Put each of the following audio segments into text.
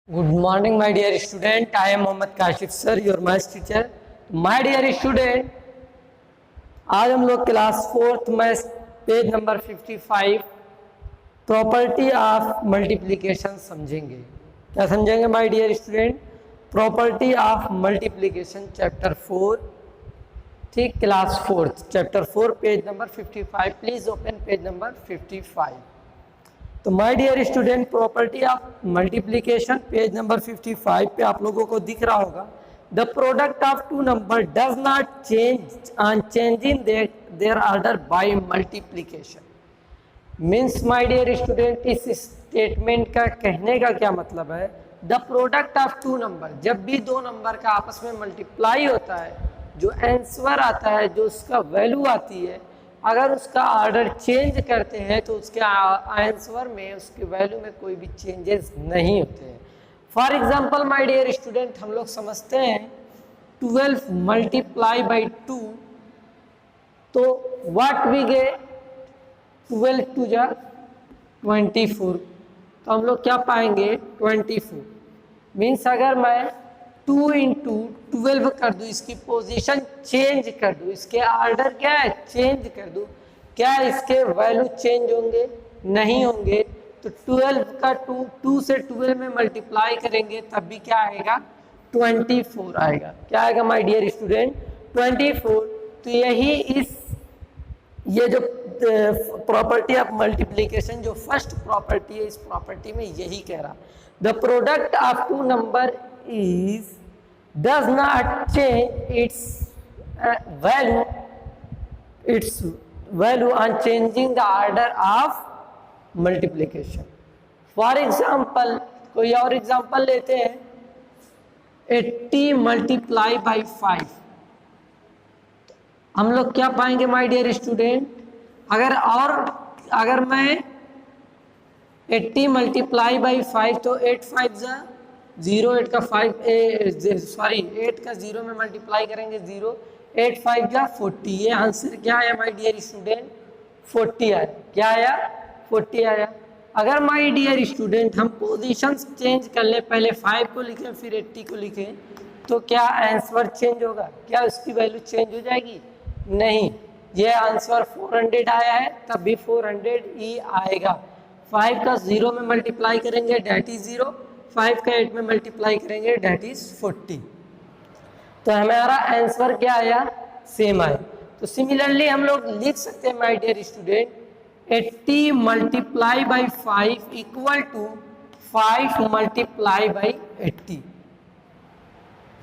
Good morning, my dear student. I am Mohammad Kashif sir, your maths teacher. My dear student, आज हम लोग class 4th maths page number 55 property of multiplication समझेंगे। क्या समझेंगे my dear student? Property of multiplication chapter 4, ठीक, class 4th chapter 4 page number 55। Please open page number 55। तो my dear student, property of multiplication page number 55 पे आप लोगों को दिख रहा होगा, the product of two number does not change on changing their order by multiplication. Means my dear student, इस statement का कहने का क्या मतलब है? The product of two number, जब भी दो नंबर का आपस में मल्टीप्लाई होता है, जो आंसर आता है, जो उसका वैल्यू आती है, अगर उसका ऑर्डर चेंज करते हैं तो उसके आंसर में, उसके वैल्यू में कोई भी चेंजेस नहीं होते हैं। For example my dear student, हम लोग समझते हैं 12 मल्टीप्लाई बाई 2, तो व्हाट वी गेट? 12 टू जा 24, तो हम लोग क्या पाएंगे? 24। मीन्स अगर मैं 2 इंटू 12 कर दूँ, इसकी पोजीशन चेंज कर दूँ, इसके ऑर्डर क्या है? चेंज कर दूँ, क्या इसके वैल्यू चेंज होंगे? नहीं होंगे। तो 12 का 2 से 12 में मल्टीप्लाई करेंगे तब भी क्या आएगा? 24 आएगा। क्या आएगा माय डियर स्टूडेंट? 24। तो यही ये जो प्रॉपर्टी ऑफ मल्टीप्लिकेशन, जो फर्स्ट प्रॉपर्टी है, इस प्रॉपर्टी में यही कह रहा, the product of two number is does not change its value on changing the order of multiplication. For example, कोई और एग्जांपल लेते हैं, 80 मल्टीप्लाई बाई 5। हम लोग क्या पाएंगे माय डियर स्टूडेंट? अगर मैं 80 मल्टीप्लाई बाई 5, तो 8 5 जा 0, 8 का 5 8 का 0 में मल्टीप्लाई करेंगे 0, 8 5 जा 40। ये आंसर क्या आया माय डियर स्टूडेंट? 40 आया। क्या आया? 40 आया। अगर माय डियर स्टूडेंट हम पोजीशन चेंज कर ले, पहले 5 को लिखें फिर 80 को लिखें, तो क्या आंसर चेंज होगा? क्या उसकी वैल्यू चेंज हो जाएगी? नहीं। ये आंसर 400 आया है, तब भी 400 ही आएगा। 5 का 0 में मल्टीप्लाई करेंगे, डेट इज 0। 5 का 8 में मल्टीप्लाई करेंगे, डेट इज 40। तो हमारा आंसर क्या आया? सेम आया। तो सिमिलरली हम लोग लिख सकते हैं my dear student, 80 multiply by 5 equal to 5 multiply by 80।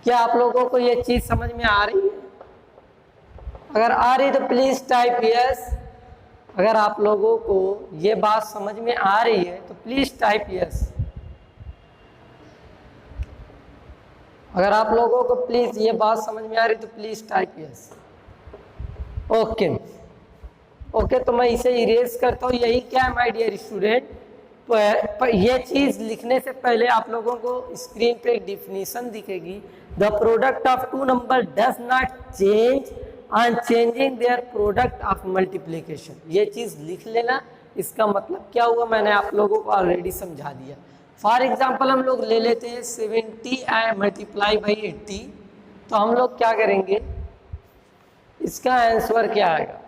क्या आप लोगों को ये चीज समझ में आ रही है? अगर आ रही तो प्लीज टाइप यस। अगर आप लोगों को ये बात समझ में आ रही है तो प्लीज टाइप यस। अगर आप लोगों को प्लीज ये बात समझ में आ रही तो प्लीज टाइप यस। ओके, तो मैं इसे इरेज करता हूँ। यही क्या है माय डियर स्टूडेंट? पर ये चीज लिखने से पहले आप लोगों को स्क्रीन पे एक डिफिनीशन दिखेगी, the product of two number does not change on changing their product of multiplication. ये चीज लिख लेना। इसका मतलब क्या हुआ मैंने आप लोगों को ऑलरेडी समझा दिया। फॉर एग्जाम्पल हम लोग ले लेते हैं 70 मल्टीप्लाई बाई 80, तो हम लोग क्या करेंगे? इसका आंसर क्या आएगा?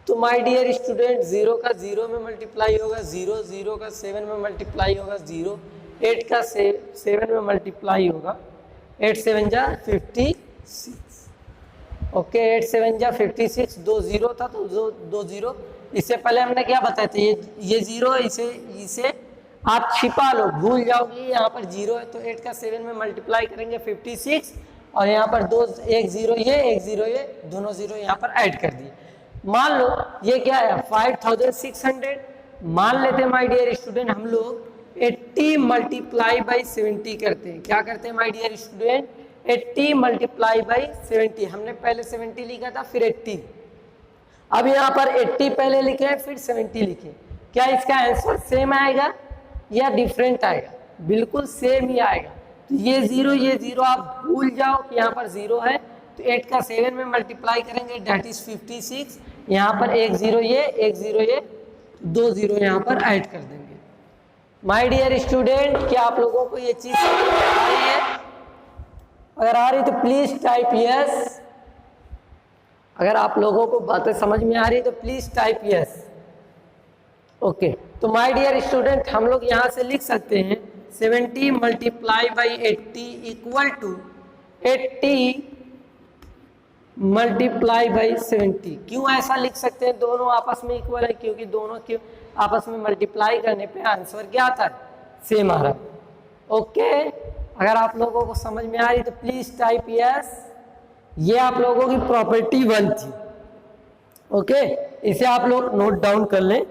तो माय डियर स्टूडेंट, 0 का 0 में मल्टीप्लाई होगा 0, 0 का 7 में मल्टीप्लाई होगा 0, 8 का 7 में मल्टीप्लाई होगा, 8 7 जा 56। ओके, 8 7 जा 56, 2 0 था तो 2 0। इससे पहले हमने क्या बताया था? ये 0, इसे आप छिपा लो, भूल जाओगे यहाँ पर 0 है, तो 8 का 7 में मल्टीप्लाई करेंगे 56, और यहाँ पर 1 0 ये 1 0 ये, दोनों 0 यहाँ पर ऐड कर दिए। मान लो ये क्या है? 5600। मान लेते हैं माय डियर स्टूडेंट, हम लोग 80 मल्टीप्लाई बाई 70 करते हैं। क्या करते हैं my dear student? 80 multiply by 70। हमने पहले 70 लिखा था, फिर 80। अब यहाँ पर 80 पहले लिखे फिर 70 लिखे। क्या इसका आंसर सेम आएगा या डिफरेंट आएगा? बिल्कुल सेम ही आएगा। तो ये 0 आप भूल जाओ कि यहाँ पर 0 है, तो 8 का 7 में मल्टीप्लाई करेंगे, डेट इज 56। यहाँ पर 1 0 ये 1 0 ये, 2 0 यहाँ पर ऐड कर देंगे। माय डियर स्टूडेंट, क्या आप लोगों को ये चीज समझ में आ रही है? अगर आ रही तो प्लीज टाइप यस। अगर आप लोगों को बातें समझ में आ रही तो प्लीज टाइप यस। ओके, तो माय डियर स्टूडेंट, हम लोग यहाँ से लिख सकते हैं 70 multiply by 80 equal to 80 multiply by 70। क्यों ऐसा लिख सकते हैं? दोनों आपस में इक्वल है, क्योंकि दोनों के आपस में मल्टीप्लाई करने पे आंसर क्या आता है? सेम आ रहा है। ओके, अगर आप लोगों को समझ में आ रही तो प्लीज टाइप यस। ये आप लोगों की प्रॉपर्टी 1 थी। ओके, इसे आप लोग नोट डाउन कर लें।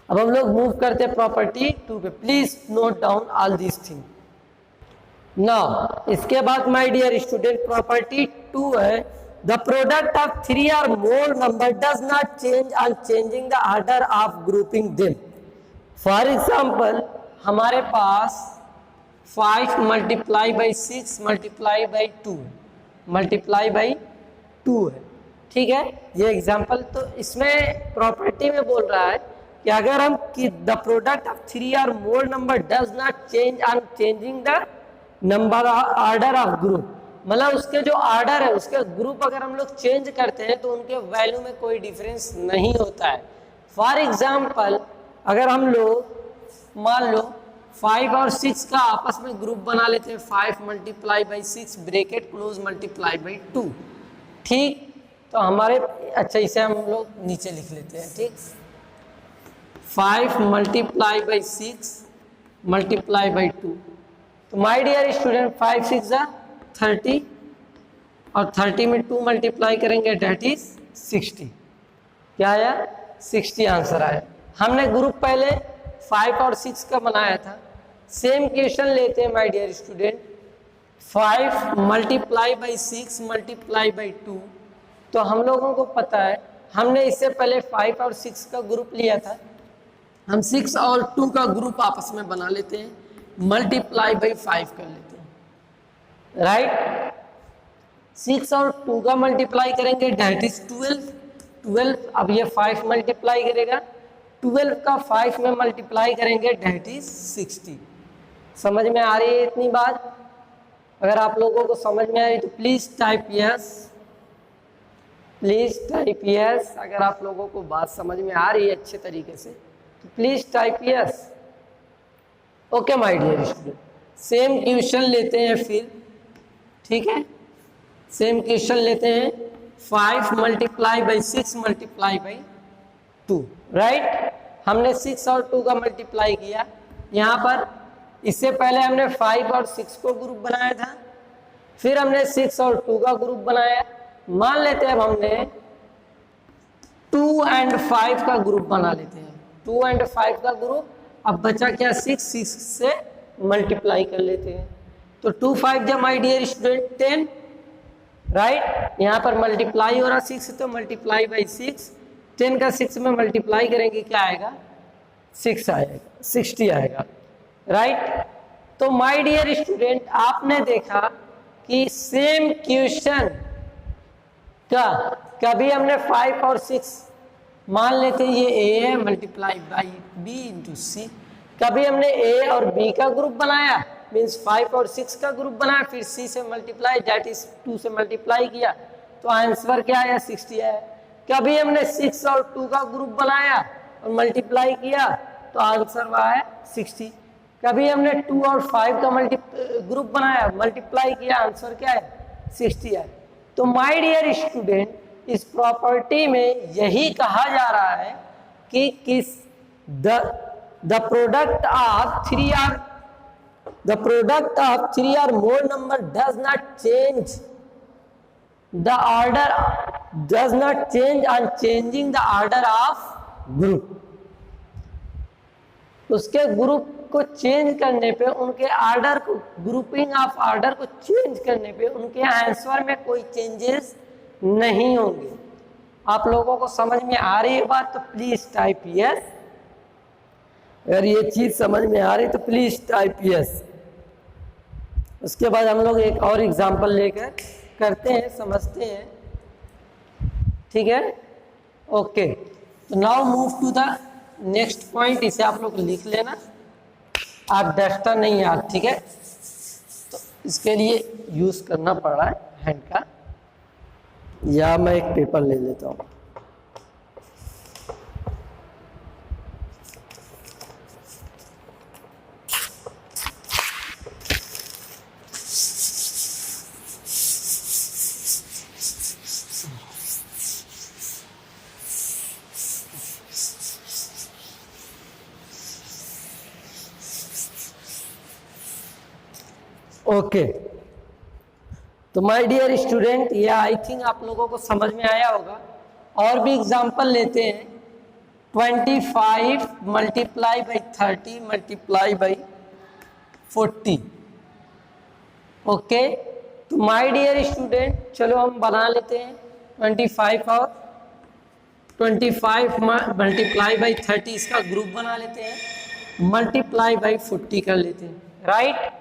अब हम लोग मूव करते हैं प्रॉपर्टी 2 पे। Please note down all this thing. Now इसके बाद माय डियर स्टूडेंट, प्रॉपर्टी 2 है द प्रोडक्ट ऑफ 3 और मोर number does not change on changing the order of grouping them. For example, हमारे पास 5 multiply by 6 multiply by 2 multiply by 2 है। ठीक है, ये example. तो इसमें प्रॉपर्टी में बोल रहा है कि अगर हम कि द प्रोडक्ट ऑफ 3 और मोर number does not change on changing the number order of group, मतलब उसके जो ऑर्डर है उसके ग्रुप अगर हम लोग चेंज करते हैं तो उनके वैल्यू में कोई डिफरेंस नहीं होता है। फॉर एग्जाम्पल, अगर हम लोग मान लो 5 और 6 का आपस में ग्रुप बना लेते हैं, 5 multiply by 6 bracket close multiply by 2। ठीक, तो हमारे अच्छा इसे हम लोग नीचे लिख लेते हैं। ठीक, 5 मल्टीप्लाई बाई 6 मल्टीप्लाई बाई 2। तो माय डियर स्टूडेंट, 5 6 जा 30 और 30 में 2 मल्टीप्लाई करेंगे डेट इज 60। क्या आया? 60 आंसर आया। हमने ग्रुप पहले 5 और 6 का बनाया था। सेम क्वेश्चन लेते हैं my dear student, 5 multiply by 6 multiply by 2। तो हम लोगों को पता है, हमने इससे पहले 5 और 6 का ग्रुप लिया था। हम 6 और 2 का ग्रुप आपस में बना लेते हैं, मल्टीप्लाई बाई 5 कर लेते हैं। राइट, 6 और 2 का मल्टीप्लाई करेंगे डेट इज 12। अब ये 5 मल्टीप्लाई करेगा, 12 का 5 में मल्टीप्लाई करेंगे डेट इज 60। समझ में आ रही है इतनी बात? अगर आप लोगों को समझ में आ रही तो please type yes. Please type yes. अगर आप लोगों को बात समझ में आ रही है अच्छे तरीके से तो please type yes. Okay my dear student, same question लेते हैं फिर। ठीक है, सेम क्वेश्चन लेते हैं, 5 multiply by 6 multiply by 2। Right, हमने 6 और 2 का मल्टीप्लाई किया। यहाँ पर इससे पहले हमने 5 और 6 को ग्रुप बनाया था, फिर हमने 6 और 2 का ग्रुप बनाया। मान लेते हैं अब हमने 2 एंड 5 का ग्रुप बना लेते हैं, 2 एंड 5 का ग्रुप। अब बचा क्या? 6 से मल्टीप्लाई कर लेते हैं। तो 2 5 जब माय डियर स्टूडेंट 10। राइट, यहाँ पर मल्टीप्लाई हो रहा 6 तो मल्टीप्लाई बाई 6। 10 का 6 में मल्टीप्लाई करेंगे, क्या आएगा? 6 आएगा, 60 आएगा। राइट, तो माय डियर स्टूडेंट, आपने देखा कि सेम क्वेश्चन का कभी हमने 5 और 6 मान लेते हैं, ये ए है मल्टीप्लाई बाई बी इंटू सी। कभी हमने ए और बी का ग्रुप बनाया, मीन्स 5 और 6 का ग्रुप बनाया, फिर सी से मल्टीप्लाई डेट इज 2 से मल्टीप्लाई किया तो आंसर क्या आया? 60 आया। कभी हमने 6 और 2 का ग्रुप बनाया और मल्टीप्लाई किया तो आंसर आया 60। कभी हमने 2 और 5 का ग्रुप बनाया, मल्टीप्लाई किया, आंसर क्या है? 60 आया। तो माय डियर स्टूडेंट, इस प्रॉपर्टी में यही कहा जा रहा है कि किस the product of 3 or more number does not change the order, does not change on changing the order of group। उसके ग्रुप को चेंज करने पे, उनके ऑर्डर को, ग्रुपिंग ऑफ ऑर्डर को चेंज करने पे उनके आंसर में कोई चेंजेस नहीं होंगे। आप लोगों को समझ में आ रही है बात तो प्लीज टाइप यस। अगर ये चीज समझ में आ रही तो प्लीज टाइप यस। उसके बाद हम लोग एक और एग्जांपल लेकर करते हैं, समझते हैं। ठीक है, ओके। तो now move to the next point, इसे आप लोग लिख लेना, आप डस्टर नहीं यार, ठीक है, तो इसके लिए यूज करना पड़ रहा है हैंड का, या मैं एक पेपर ले लेता हूँ। ओके, तो माय डियर स्टूडेंट, ये आई थिंक आप लोगों को समझ में आया होगा। और भी एग्जांपल लेते हैं। 25 multiply by 30 multiply by 40। Okay, तो माय डियर स्टूडेंट, चलो हम बना लेते हैं 25 और 25 मल्टीप्लाई बाई 30, इसका ग्रुप बना लेते हैं, मल्टीप्लाई बाई 40 कर लेते हैं, राइट।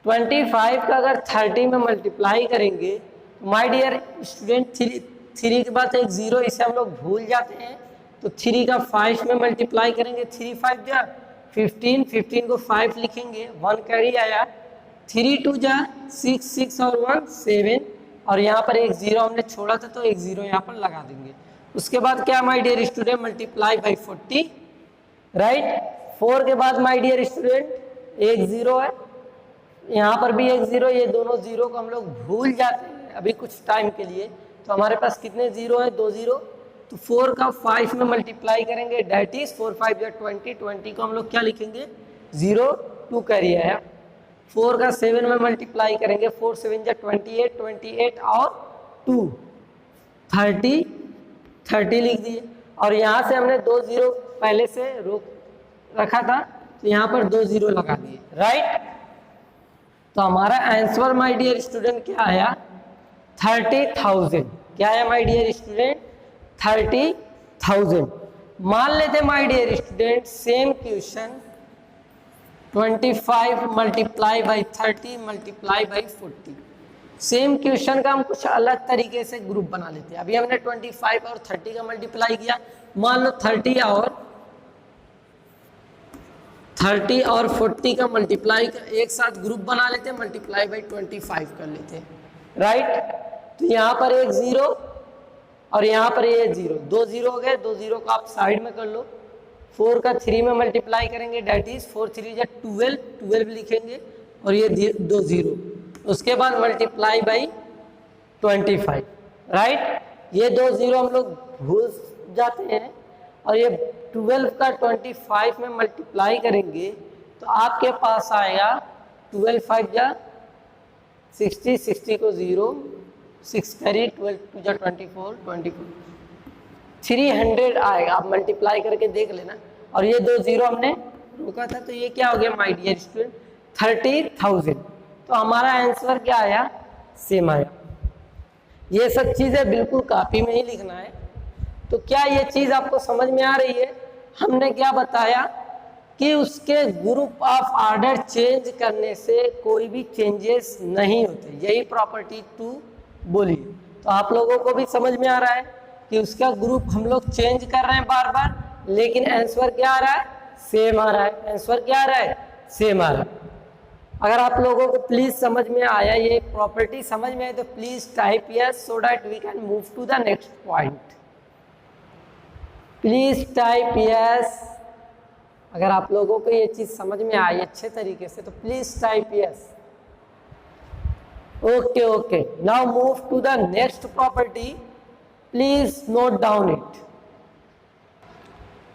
25 का अगर 30 में मल्टीप्लाई करेंगे तो माय डियर स्टूडेंट, 3 के बाद एक 0, इसे हम लोग भूल जाते हैं, तो 3 का 5 में मल्टीप्लाई करेंगे, 3 5 जा 15, 15 को 5 लिखेंगे, 1 कैरी आया, 3 2 जा 6, 6 और 1 7, और यहाँ पर एक 0 हमने छोड़ा था तो एक 0 यहाँ पर लगा देंगे। उसके बाद क्या my dear student, multiply by 40, right. 4 के बाद माय डियर स्टूडेंट एक 0 है, यहाँ पर भी एक 0, ये दोनों 0 को हम लोग भूल जाते हैं अभी कुछ टाइम के लिए, तो हमारे पास कितने 0 है, 2 0, तो 4 का 5 में मल्टीप्लाई करेंगे, डेट इज 4 5 या 20, 20 को हम लोग क्या लिखेंगे 0, 2 कैरी आया। 4 का 7 में मल्टीप्लाई करेंगे, 4 7 या 28, 28 और 2 30, 30 लिख दिए, और यहाँ से हमने 2 0 पहले से रोक रखा था, तो यहाँ पर 2 0 लगा दिए, राइट। तो हमारा आंसर माय डियर स्टूडेंट क्या आया, 30,000। क्या है माय डियर स्टूडेंट, 30,000। मान लेते my dear student same question 25 multiply by 30 multiply by 40। Same question का हम कुछ अलग तरीके से ग्रुप बना लेते हैं। अभी हमने 25 और 30 का मल्टीप्लाई किया, मान लो 30 और 40 का मल्टीप्लाई एक साथ ग्रुप बना लेते हैं, मल्टीप्लाई बाई 25 कर लेते हैं, राइट। तो यहाँ पर एक 0 और यहाँ पर ये 0, 2 0 हो गए, 2 0 को आप साइड में कर लो। 4 का 3 में मल्टीप्लाई करेंगे, डेट इज 4 3 या 12, 12 लिखेंगे, और ये 2 0, उसके बाद मल्टीप्लाई बाई 25, राइट। ये 2 0 हम लोग भूल जाते हैं, और ये 12 का 25 में मल्टीप्लाई करेंगे तो आपके पास आएगा 12 5 या 60, 60 को 0, 6 कैरी, 12 2 जा 24, 24 300 आएगा। आप मल्टीप्लाई करके देख लेना, और ये 2 0 हमने रोका था, तो ये क्या हो गया माय डियर स्टूडेंट, 30,000। तो हमारा आंसर क्या आया, सेम आया। ये सब चीजें बिल्कुल कॉपी में ही लिखना है। तो क्या ये चीज आपको समझ में आ रही है? हमने क्या बताया कि उसके ग्रुप ऑफ ऑर्डर चेंज करने से कोई भी चेंजेस नहीं होते, यही प्रॉपर्टी 2 बोली। तो आप लोगों को भी समझ में आ रहा है कि उसका ग्रुप हम लोग चेंज कर रहे हैं बार बार, लेकिन आंसर क्या आ रहा है, सेम आ रहा है। आंसर क्या आ रहा है, सेम आ रहा है। अगर आप लोगों को प्लीज समझ में आया, ये प्रॉपर्टी समझ में आए, तो please type yes so that we can move to the next point. Please type yes. अगर आप लोगों को ये चीज समझ में आई अच्छे तरीके से, तो please type yes. Okay okay, now move to the next property. Please note down it.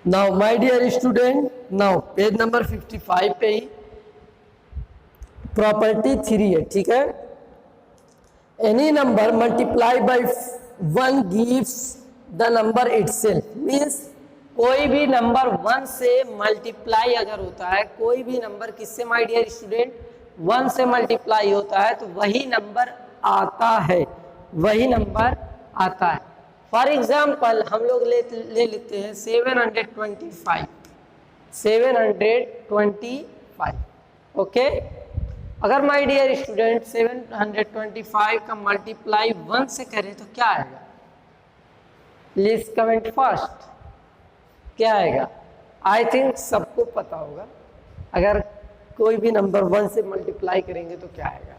Now my dear student, now page number 55 पे ही प्रॉपर्टी 3 है, ठीक है। Any number multiply by 1 gives the number itself. Means कोई भी number 1 से multiply अगर होता है, कोई भी नंबर किससे माय डियर स्टूडेंट, 1 से मल्टीप्लाई होता है, तो वही नंबर आता है, वही नंबर आता है। फॉर एग्जाम्पल हम लोग ले लेते हैं 725, 725, ओके। अगर माय डियर स्टूडेंट 725 का मल्टीप्लाई 1 से करें तो क्या आएगा? प्लीज कमेंट फर्स्ट, क्या आएगा? आई थिंक सबको पता होगा, अगर कोई भी नंबर 1 से मल्टीप्लाई करेंगे तो क्या आएगा।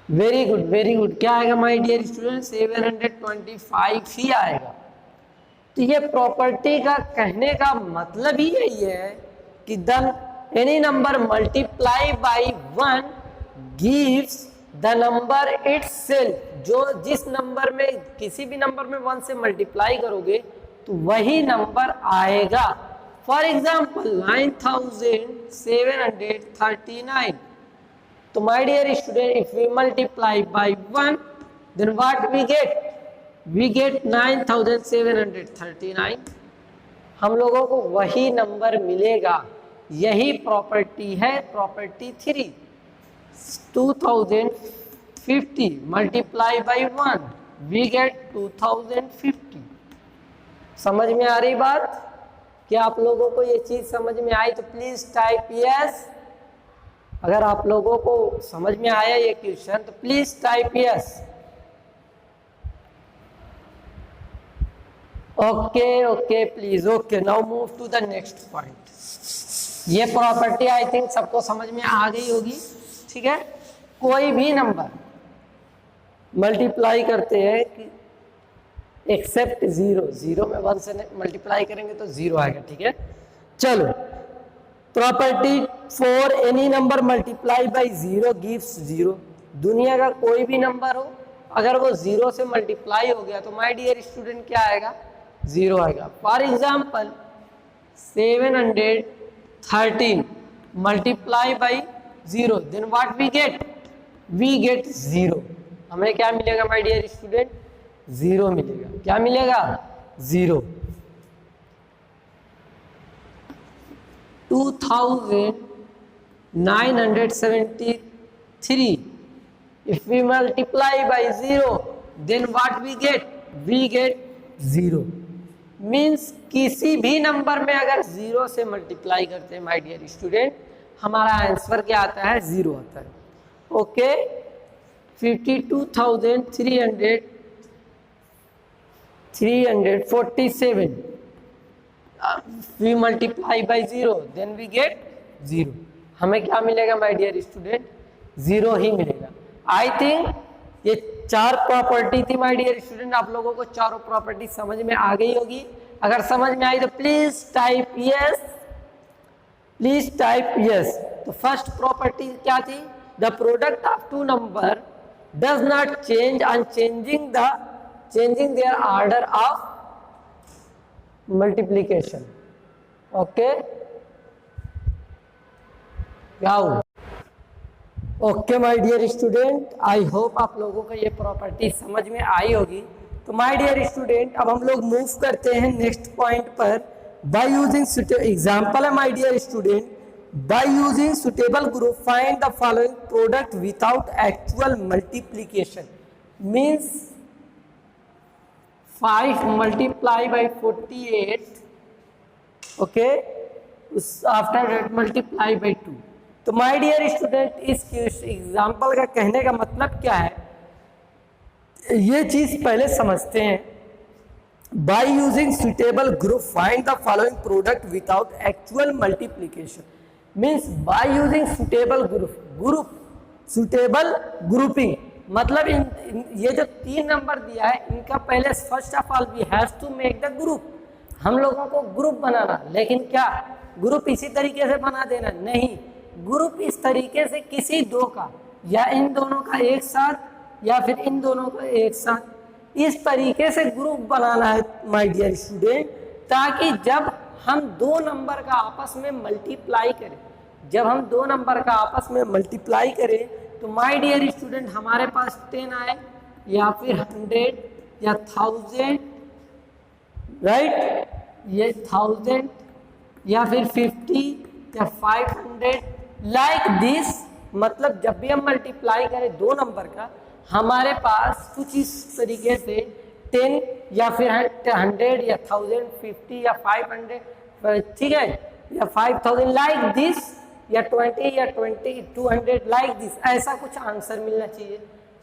वेरी गुड वेरी गुड, क्या आएगा माय डियर स्टूडेंट, 725 ही आएगा। तो ये प्रॉपर्टी का कहने का मतलब ही यही है कि the any number multiply by 1 gives the number itself, जो जिस नंबर में किसी भी नंबर में 1 से मल्टीप्लाई करोगे तो वही नंबर आएगा। फॉर एग्जाम्पल 9739, तो my dear student if we multiply by 1 then what we get 9739। हम लोगों को वही नंबर मिलेगा, यही प्रॉपर्टी है property 3। 2050 multiply by 1 we get 2050। समझ में आ रही बात? क्या आप लोगों को ये चीज समझ में आई तो प्लीज टाइप यस। अगर आप लोगों को समझ में आया ये क्वेश्चन तो please type yes. Okay please, okay now move to the next point. ये प्रॉपर्टी आई थिंक सबको समझ में आ गई होगी, ठीक है। कोई भी नंबर मल्टीप्लाई करते हैं कि एक्सेप्ट 0 में 1 से मल्टीप्लाई करेंगे तो 0 आएगा, ठीक है। चलो, property 4 any number multiply by 0 gives 0। दुनिया का कोई भी नंबर हो, अगर वो 0 से मल्टीप्लाई हो गया तो माय डियर स्टूडेंट क्या आएगा, 0 आएगा। For example 713 multiply by 0 then what we get 0। हमें क्या मिलेगा माय डियर स्टूडेंट, 0 मिलेगा। क्या मिलेगा, 0। 2973 if we multiply by 0 then what we get 0। Means किसी भी नंबर में अगर 0 से मल्टीप्लाई करते हैं माय डियर स्टूडेंट, हमारा आंसर क्या आता है, 0 आता है। Okay, 52,347 we multiply by 0 then we get 0। हमें क्या मिलेगा माय डियर स्टूडेंट, 0 ही मिलेगा। आई थिंक ये 4 प्रॉपर्टी थी माय डियर स्टूडेंट, आप लोगों को चारों प्रॉपर्टी समझ में आ गई होगी। अगर समझ में आई तो please type yes, please type yes. तो फर्स्ट प्रॉपर्टी क्या थी, the product of two number does not change on changing their order of multiplication. Okay, okay my dear student, I hope आप लोगों को ये प्रॉपर्टी समझ में आई होगी। तो माय डियर स्टूडेंट अब हम लोग मूव करते हैं नेक्स्ट पॉइंट पर। बाय यूजिंग एग्जांपल है my dear student, by using suitable group find the following product without actual multiplication. Means 5 multiply by 48, okay, after that multiply by 2। तो my dear student इस example का कहने का मतलब क्या है, ये चीज पहले समझते हैं। By using suitable group find the following product without actual multiplication. Means by using suitable group suitable grouping, मतलब ये जो 3 नंबर दिया है इनका पहले first of all we have to make the group. हम लोगों को ग्रुप बनाना, लेकिन क्या ग्रुप इसी तरीके से बना देना, नहीं, ग्रुप इस तरीके से किसी 2 का या इन दोनों का एक साथ या फिर इन दोनों का एक साथ, इस तरीके से ग्रुप बनाना है माय डियर स्टूडेंट, ताकि जब हम 2 नंबर का आपस में मल्टीप्लाई करें, तो माय डियर स्टूडेंट हमारे पास 10 आए या फिर 100 या 1000, राइट, ये 1000 या फिर 50 या 500 लाइक दिस। मतलब जब भी हम मल्टीप्लाई करें 2 नंबर का, हमारे पास कुछ इस तरीके से 10 या फिर 100 या 1000, 50 या 500, ठीक है, या 5000 लाइक दिस, या 20 या 200 लाइक दिस, ऐसा कुछ आंसर मिलना चाहिए।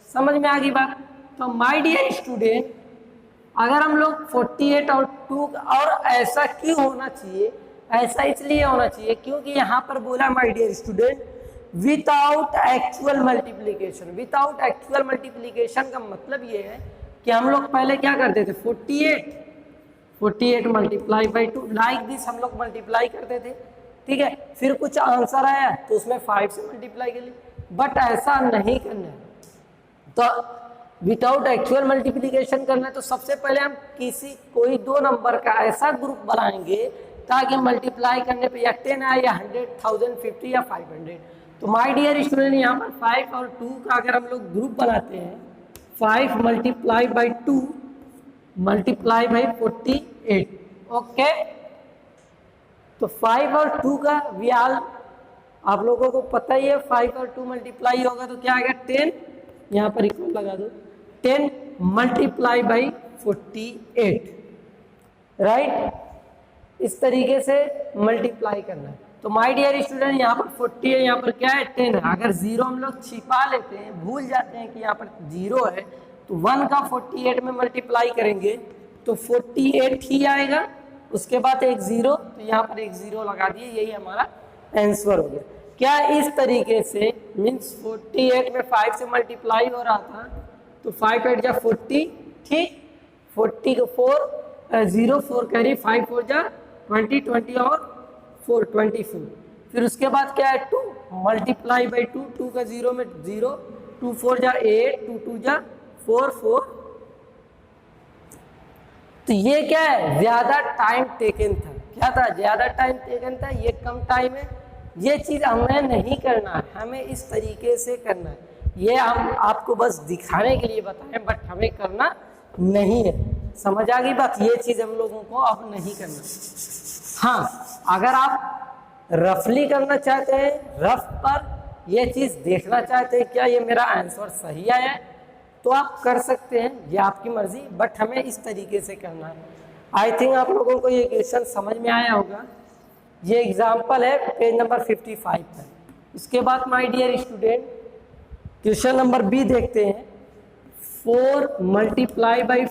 समझ में आ गई बात? तो माय डियर स्टूडेंट अगर हम लोग 48 और 2, और ऐसा क्यों होना चाहिए, ऐसा इसलिए होना चाहिए क्योंकि यहाँ पर बोला my dear student without actual multiplication. Without actual multiplication का मतलब ये है कि हम लोग पहले क्या करते थे, 48 मल्टीप्लाई बाई 2 लाइक दिस हम लोग मल्टीप्लाई करते थे, ठीक है। फिर कुछ आंसर आया तो उसमें 5 से मल्टीप्लाई कर ली, बट ऐसा नहीं करना है। तो विदाउट एक्चुअल मल्टीप्लिकेशन करना है तो सबसे पहले हम कोई दो नंबर का ऐसा ग्रुप बनाएंगे ताकि मल्टीप्लाई करने पे या 10 आए या 100, 1000, 50 या 500। तो माय डियर स्टूडेंट यहाँ पर 5 और 2 का अगर हम लोग ग्रुप बनाते हैं, 5 multiply by 2 multiply by 48, okay. तो 5 और 2 का वियाल आप लोगों को पता ही है, 5 और 2 मल्टीप्लाई होगा तो क्या आएगा 10, यहाँ पर इक्वल लगा दो, 10 मल्टीप्लाई बाई 48, राइट। इस तरीके से मल्टीप्लाई करना है। तो माय डियर स्टूडेंट यहाँ पर 40 है, यहाँ पर क्या है 10 है। अगर जीरो हम लोग छिपा लेते हैं, भूल जाते हैं कि यहाँ पर जीरो है, तो 1 का 48 में मल्टीप्लाई करेंगे तो 48 ही आएगा, उसके बाद एक जीरो, तो यहाँ पर एक जीरो लगा दिए, यही हमारा आंसर हो गया। क्या इस तरीके से मीन्स 48 में 5 से मल्टीप्लाई हो रहा था तो 5 8 जा 40, ठीक, 40 को 4 0 4 कैरी, 5 4 जा 20 20 और 4 24। फिर उसके बाद क्या है 2 मल्टीप्लाई बाई 2, 2 का 0 में 0, 2 4 जा 8, 2 2 जा 4 4। तो ये क्या है, ज्यादा टाइम टेकन था। क्या था, ज्यादा टाइम टेकन था, ये कम टाइम है। ये चीज हमें नहीं करना है, हमें इस तरीके से करना है। ये हम आपको बस दिखाने के लिए बताएं, बट हमें करना नहीं है। समझ आ गई बात, ये चीज हम लोगों को अब नहीं करना। हाँ, अगर आप रफली करना चाहते हैं, रफ पर ये चीज देखना चाहते हैं क्या ये मेरा आंसर सही आया है, तो आप कर सकते हैं, ये आपकी मर्जी, बट हमें इस तरीके से करना है। आई थिंक आप लोगों को ये क्वेश्चन समझ में आया होगा। ये एग्जाम्पल है पेज नंबर 55 पर। इसके बाद my dear student question number B देखते हैं। 4 multiply by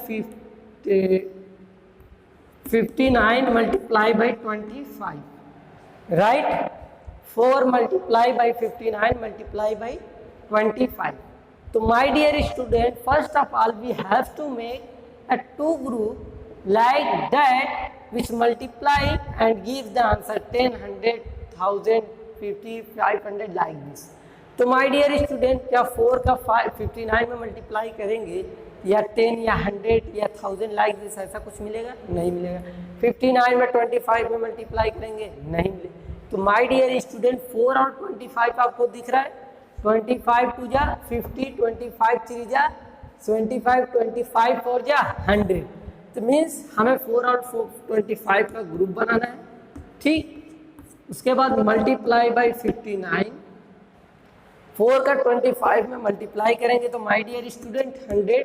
59 multiply by 25, right. 4 multiply by 59 multiply by 25। तो my dear student first of all we have to make a two group like that which multiply and give the answer 10, 100, 1000, 50, 500 like this। तो my dear student क्या 4 का 59 में multiply करेंगे या 10 या 100 या 1000 like this, ऐसा कुछ मिलेगा? नहीं मिलेगा। 59 में 25 में मल्टीप्लाई करेंगे, नहीं मिलेगा। तो माय डियर स्टूडेंट 4 और 25 आपको दिख रहा है, 25 2 जा 50, 25 3 जा 25, 25 4 जा 100। तो मीन्स हमें 4 और 25 का ग्रुप बनाना है, ठीक। उसके बाद मल्टीप्लाई बाई 59, 4 का 25 में मल्टीप्लाई करेंगे तो माय डियर स्टूडेंट 100।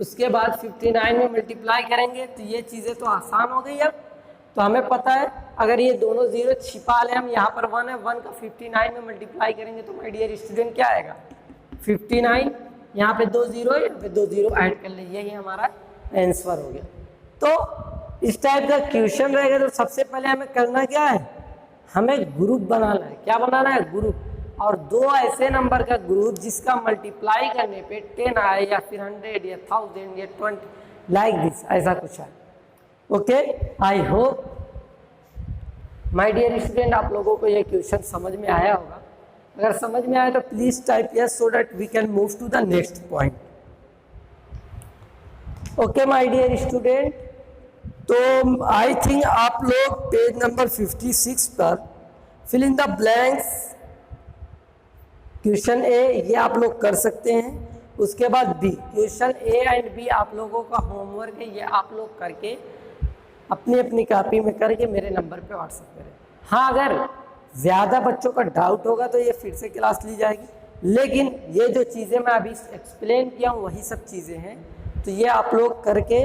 उसके बाद 59 में मल्टीप्लाई करेंगे तो ये चीज़ें तो आसान हो गई। अब तो हमें पता है अगर ये दोनों जीरो छिपा लें हम, यहाँ पर 1 है, 1 का 59 में मल्टीप्लाई करेंगे तो माय डियर स्टूडेंट क्या आएगा 59, यहाँ पे 2 जीरो, यहाँ पे 2 जीरो ऐड कर ले, यही हमारा आंसर हो गया। तो इस टाइप का क्वेश्चन रहेगा तो सबसे पहले हमें करना क्या है, हमें ग्रुप बनाना है। क्या बनाना है, ग्रुप। और दो ऐसे नंबर का ग्रुप जिसका मल्टीप्लाई करने पे 10 आए या फिर 100 या 1000 या 20 लाइक दिस, ऐसा कुछ है। Okay, I hope my dear student आप लोगों को ये क्वेश्चन समझ में आया होगा। अगर समझ में आया तो please type yes so that we can move to the next point. Okay my dear student, तो आई थिंक आप लोग पेज नंबर 56 पर fill in the blanks question A ये आप लोग कर सकते हैं। उसके बाद B, question A and B आप लोगों का होमवर्क है, ये आप लोग करके अपनी अपनी कॉपी में करके मेरे नंबर पे व्हाट्सएप करें। हाँ, अगर ज़्यादा बच्चों का डाउट होगा तो ये फिर से क्लास ली जाएगी, लेकिन ये जो चीज़ें मैं अभी एक्सप्लेन किया हूँ वही सब चीज़ें हैं, तो ये आप लोग करके